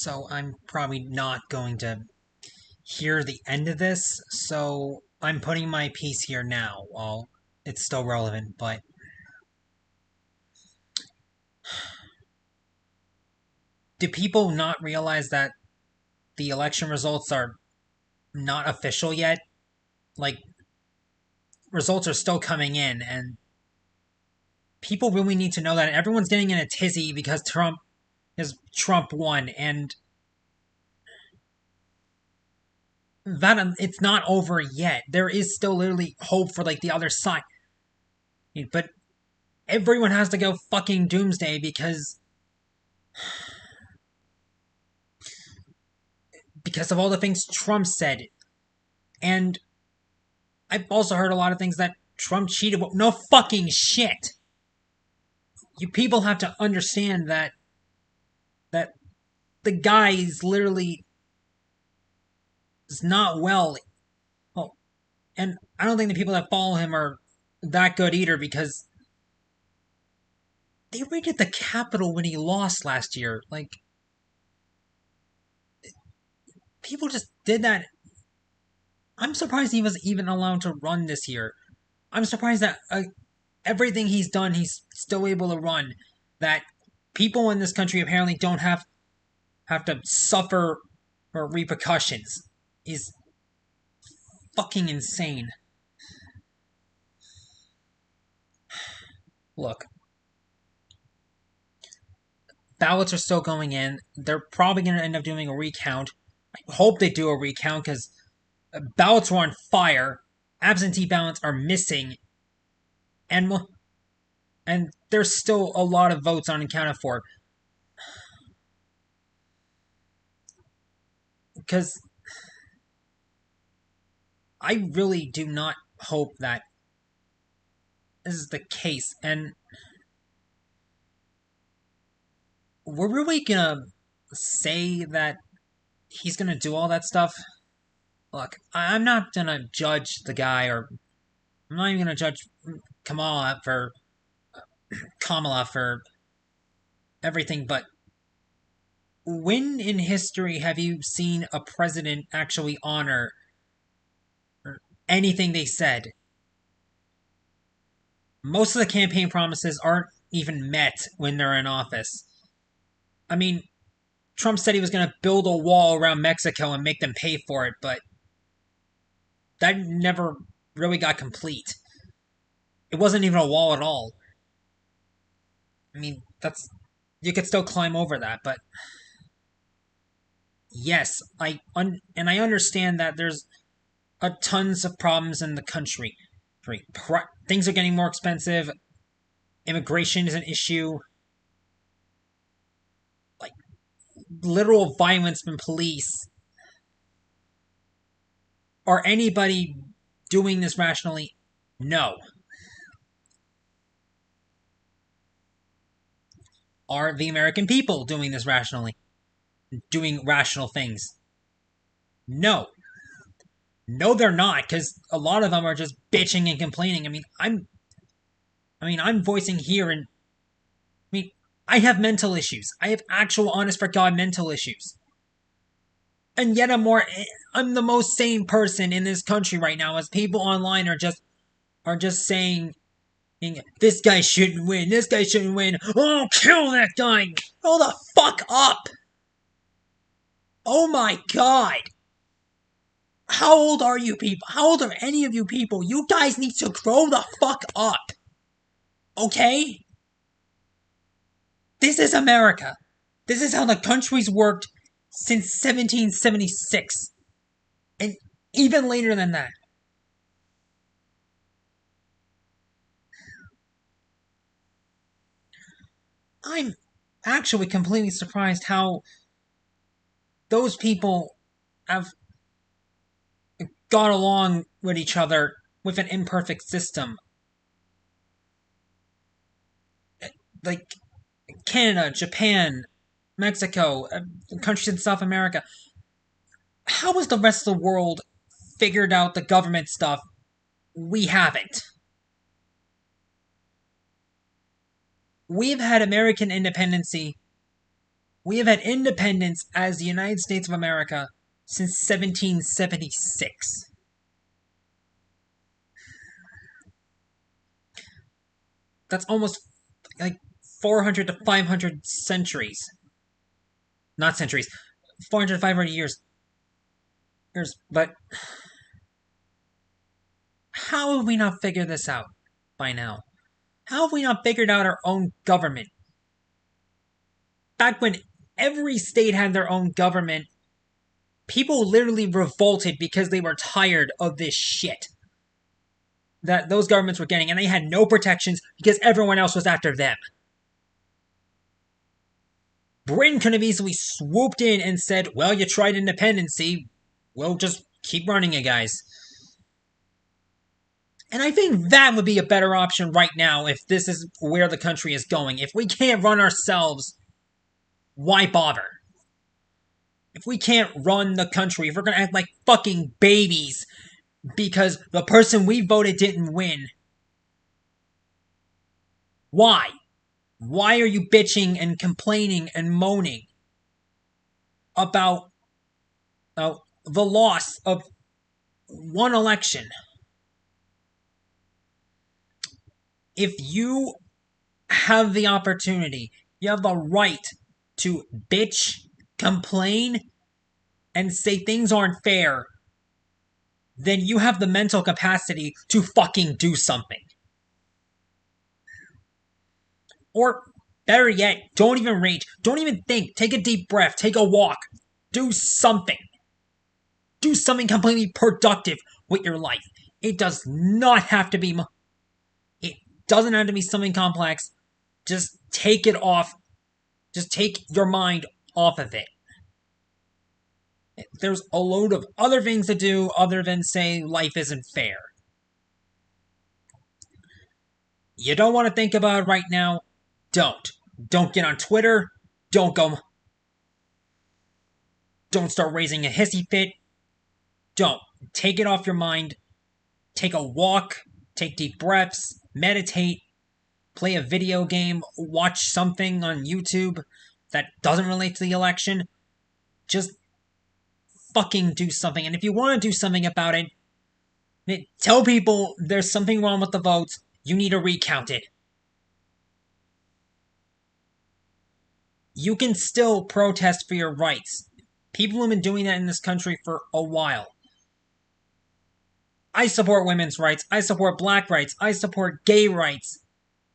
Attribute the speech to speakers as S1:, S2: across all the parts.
S1: so I'm probably not going to hear the end of this, so I'm putting my piece here now while it's still relevant, but do people not realize that the election results are not official yet? Like, results are still coming in, and people really need to know that everyone's getting in a tizzy because Trump won, and that it's not over yet. There is still literally hope for like the other side, but everyone has to go fucking doomsday because of all the things Trump said. And I've also heard a lot of things that Trump cheated. No fucking shit. You people have to understand that the guy is literally is not well. Well, and I don't think the people that follow him are that good either because they raided the Capitol when he lost last year. Like, people just did that. I'm surprised he was even allowed to run this year. I'm surprised that everything he's done, he's still able to run. That people in this country apparently don't have to suffer repercussions is fucking insane. Look, ballots are still going in. They're probably going to end up doing a recount. I hope they do a recount because ballots were on fire. Absentee ballots are missing. And there's still a lot of votes unaccounted for. Because I really do not hope that this is the case. And we're really gonna say that he's gonna do all that stuff? Look, I'm not gonna judge the guy, or I'm not even gonna judge Kamala for everything, but when in history have you seen a president actually honor anything they said? Most of the campaign promises aren't even met when they're in office. I mean, Trump said he was going to build a wall around Mexico and make them pay for it, but that never really got complete. It wasn't even a wall at all. I mean, you could still climb over that, but yes, and I understand that there's tons of problems in the country. Things are getting more expensive. Immigration is an issue. Like, literal violence from police. Are anybody doing this rationally? No. Are the American people doing this rationally? Doing rational things? No. No, they're not, because a lot of them are just bitching and complaining. I'm voicing here, and I have mental issues. I have actual, honest for God, mental issues. And yet I'm the most sane person in this country right now, as people online are just saying, this guy shouldn't win, this guy shouldn't win, oh, kill that guy, grow the fuck up. Oh my God. How old are you people? How old are any of you people? You guys need to grow the fuck up. Okay? This is America. This is how the country's worked since 1776. And even later than that. I'm actually completely surprised how those people have got along with each other with an imperfect system. Like Canada, Japan, Mexico, countries in South America. How has the rest of the world figured out the government stuff? We haven't. We've had American independency. We have had independence as the United States of America since 1776. That's almost like 400 to 500 centuries. Not centuries. 400 to 500 years. But how have we not figured this out by now? How have we not figured out our own government? Back when every state had their own government, people literally revolted because they were tired of this shit that those governments were getting, and they had no protections because everyone else was after them. Britain could have easily swooped in and said, well, you tried independency, we'll just keep running it, guys. And I think that would be a better option right now if this is where the country is going. If we can't run ourselves, why bother? If we can't run the country, if we're gonna act like fucking babies because the person we voted didn't win, why? Why are you bitching and complaining and moaning about the loss of one election? If you have the opportunity, you have the right to bitch, complain, and say things aren't fair, then you have the mental capacity to fucking do something. Or, better yet, don't even rage. Don't even think. Take a deep breath. Take a walk. Do something. Do something completely productive with your life. It does not have to be... It doesn't have to be something complex. Just take it off. Just take your mind off of it. There's a load of other things to do other than say life isn't fair. You don't want to think about it right now? Don't. Don't get on Twitter. Don't start raising a hissy fit. Don't. Take it off your mind. Take a walk. Take deep breaths. Meditate. Play a video game. Watch something on YouTube that doesn't relate to the election. Just fucking do something. And if you want to do something about it, tell people there's something wrong with the votes. You need to recount it. You can still protest for your rights. People have been doing that in this country for a while. I support women's rights. I support black rights. I support gay rights.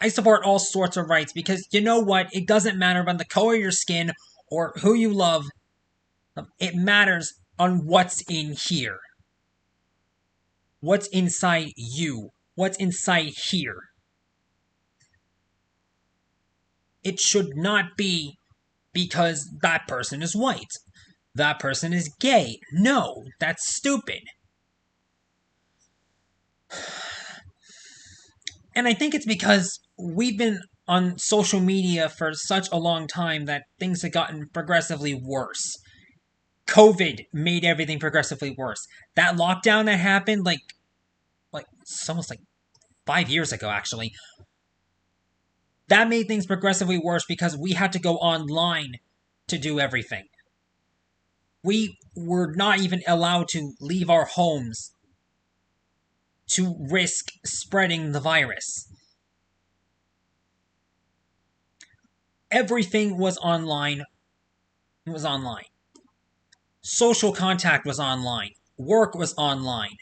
S1: I support all sorts of rights because you know what? It doesn't matter about the color of your skin or who you love. It matters on what's in here. What's inside you. What's inside here. It should not be because that person is white. That person is gay. No, that's stupid. And I think it's because we've been on social media for such a long time that things have gotten progressively worse. COVID made everything progressively worse. That lockdown that happened, it's almost like 5 years ago, actually. That made things progressively worse because we had to go online to do everything. We were not even allowed to leave our homes to risk spreading the virus. Everything was online. It was online. Social contact was online. Work was online.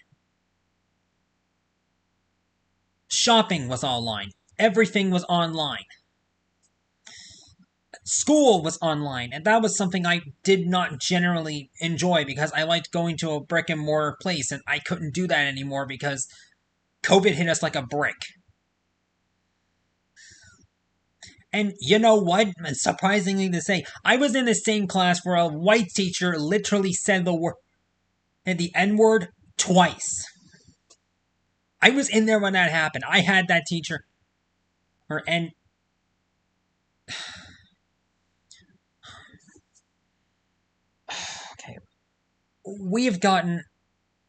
S1: Shopping was online. Everything was online. School was online, and that was something I did not generally enjoy because I liked going to a brick and mortar place, and I couldn't do that anymore because COVID hit us like a brick. And you know what? Surprisingly to say, I was in the same class where a white teacher literally said the N-word twice. I was in there when that happened. I had that teacher. And okay.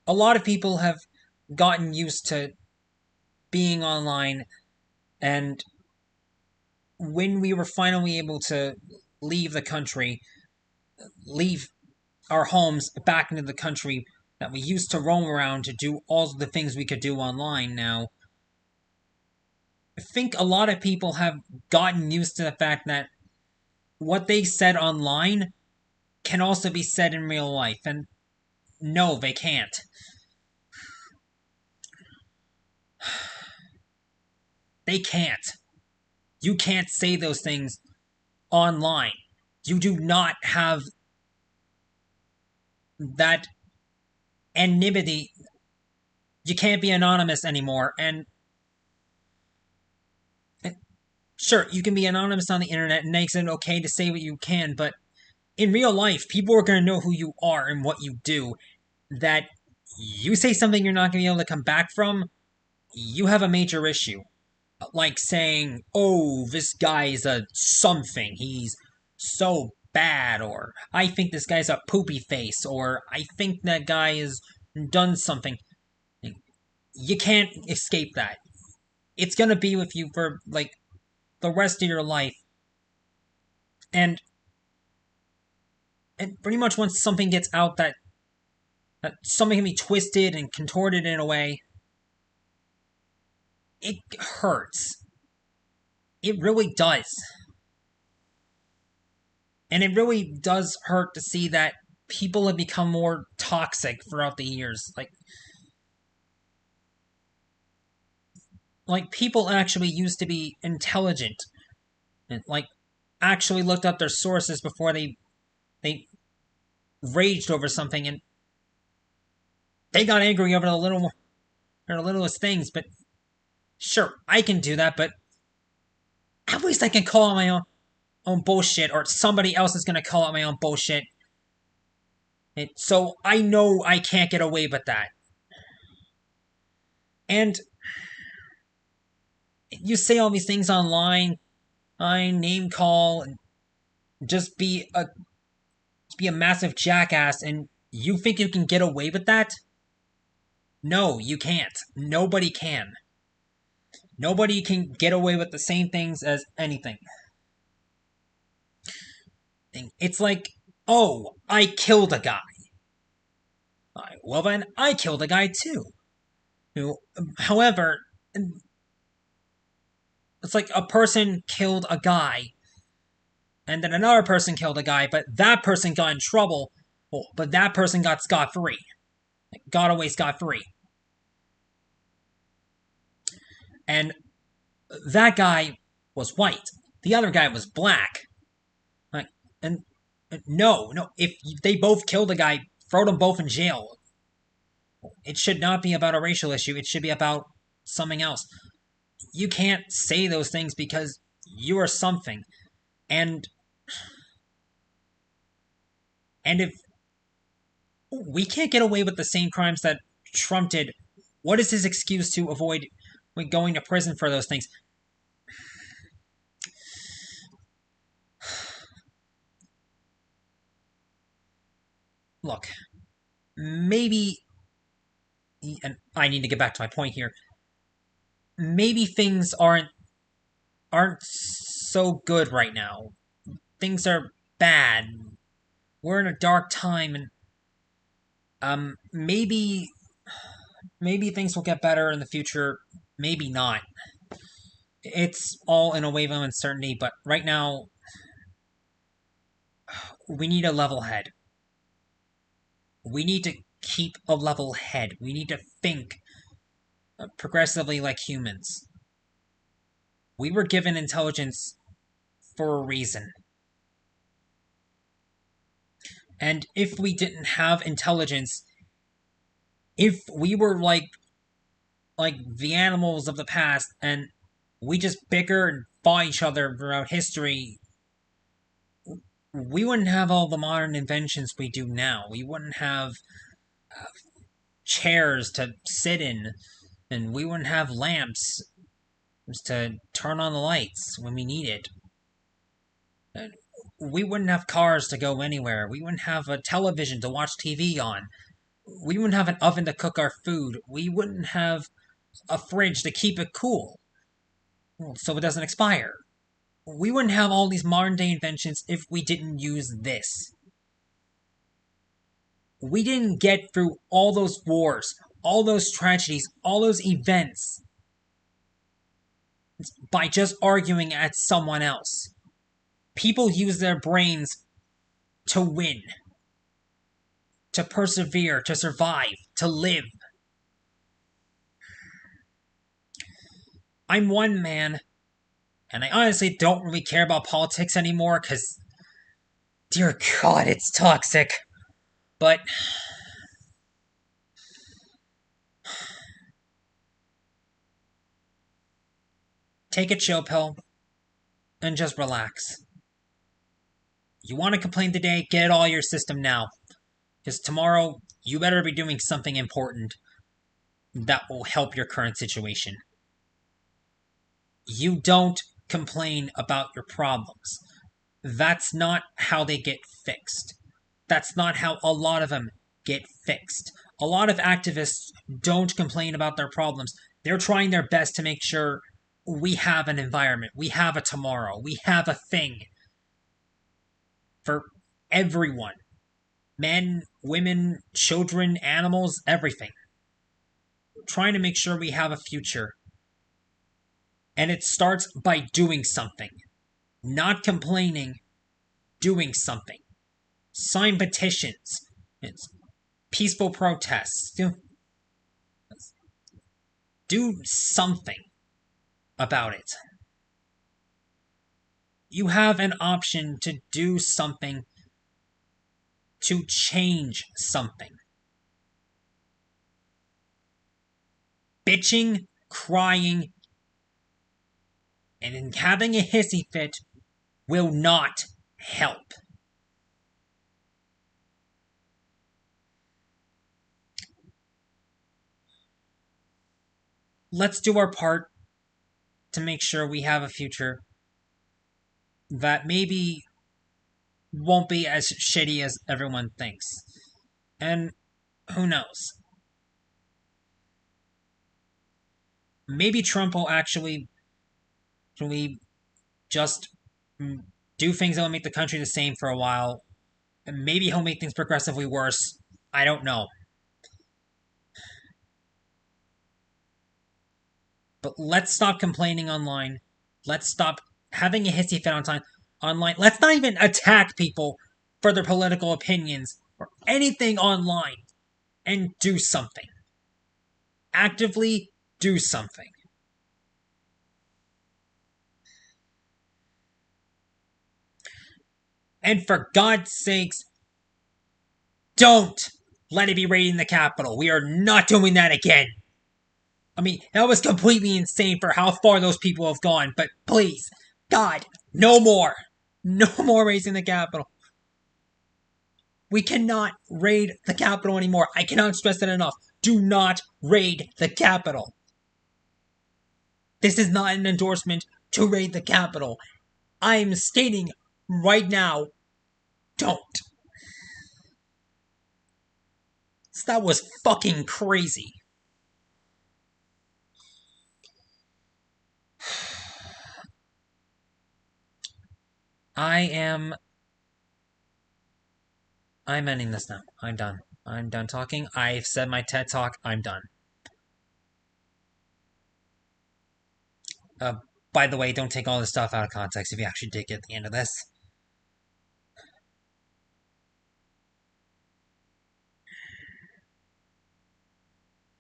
S1: A lot of people have gotten used to being online, and when we were finally able to leave the country, leave our homes back into the country that we used to roam around to do all the things we could do online now. I think a lot of people have gotten used to the fact that what they said online can also be said in real life, and no, they can't. They can't. You can't say those things online. You do not have that anonymity. You can't be anonymous anymore. And sure, you can be anonymous on the internet and makes it okay to say what you can, but in real life, people are going to know who you are and what you do. That you say something you're not going to be able to come back from, you have a major issue. Like saying, oh, this guy's a something, he's so bad, or I think this guy's a poopy face, or I think that guy has done something. You can't escape that. It's gonna be with you for, like, the rest of your life. And pretty much once something gets out that something can be twisted and contorted in a way, it hurts. It really does. And it really does hurt to see that people have become more toxic throughout the years. Like people actually used to be intelligent and like actually looked up their sources before they raged over something, and they got angry over the littlest things. But sure, I can do that, but at least I can call out my own bullshit, or somebody else is gonna call out my own bullshit. So I know I can't get away with that. And you say all these things online, I name call, and just be a massive jackass, and you think you can get away with that? No, you can't. Nobody can. Nobody can get away with the same things as anything. It's like, oh, I killed a guy. Well then, I killed a guy too. However, it's like a person killed a guy, and then another person killed a guy, but that person got in trouble, but that person got scot-free. Got away scot-free. And that guy was white. The other guy was black. And no, if they both killed a guy, throw them both in jail. It should not be about a racial issue. It should be about something else. You can't say those things because you are something. And if we can't get away with the same crimes that Trump did, what is his excuse to avoid going to prison for those things? Look, maybe, and I need to get back to my point here, maybe things aren't so good right now. Things are bad. We're in a dark time, and maybe things will get better in the future. Maybe not. It's all in a wave of uncertainty, but right now we need a level head. We need to keep a level head. We need to think progressively like humans. We were given intelligence for a reason. And if we didn't have intelligence, if we were like the animals of the past and we just bicker and fought each other throughout history, we wouldn't have all the modern inventions we do now. We wouldn't have chairs to sit in, and we wouldn't have lamps to turn on the lights when we need it. We wouldn't have cars to go anywhere. We wouldn't have a television to watch TV on. We wouldn't have an oven to cook our food. We wouldn't have a fridge to keep it cool so it doesn't expire. We wouldn't have all these modern day inventions if we didn't use this. We didn't get through all those wars, all those tragedies, all those events by just arguing at someone else. People use their brains to win, to persevere, to survive, to live. I'm one man, and I honestly don't really care about politics anymore because, dear God, it's toxic. But take a chill pill and just relax. You want to complain today, get it all your system now. Because tomorrow, you better be doing something important that will help your current situation. You don't complain about your problems. That's not how they get fixed. That's not how a lot of them get fixed. A lot of activists don't complain about their problems. They're trying their best to make sure we have an environment, we have a tomorrow, we have a thing for everyone. Men, women, children, animals, everything. Trying to make sure we have a future. And it starts by doing something. Not complaining, doing something. Sign petitions. It's peaceful protests. Do something about it. You have an option to do something to change something. Bitching, crying, and having a hissy fit will not help. Let's do our part to make sure we have a future that maybe won't be as shitty as everyone thinks. And who knows? Maybe Trump will actually just do things that will make the country the same for a while. And maybe he'll make things progressively worse. I don't know. But let's stop complaining online. Let's stop having a hissy fit online. Let's not even attack people for their political opinions or anything online. And do something. Actively do something. And for God's sakes, don't let it be raiding the Capitol. We are not doing that again. I mean, that was completely insane for how far those people have gone, but please, God, no more. No more raiding the Capitol. We cannot raid the Capitol anymore. I cannot stress it enough. Do not raid the Capitol. This is not an endorsement to raid the Capitol. I am stating right now, don't. That was fucking crazy. I'm ending this now. I'm done. I'm done talking. I've said my TED Talk. I'm done. By the way, don't take all this stuff out of context if you actually did get the end of this.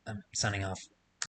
S1: I'm signing off.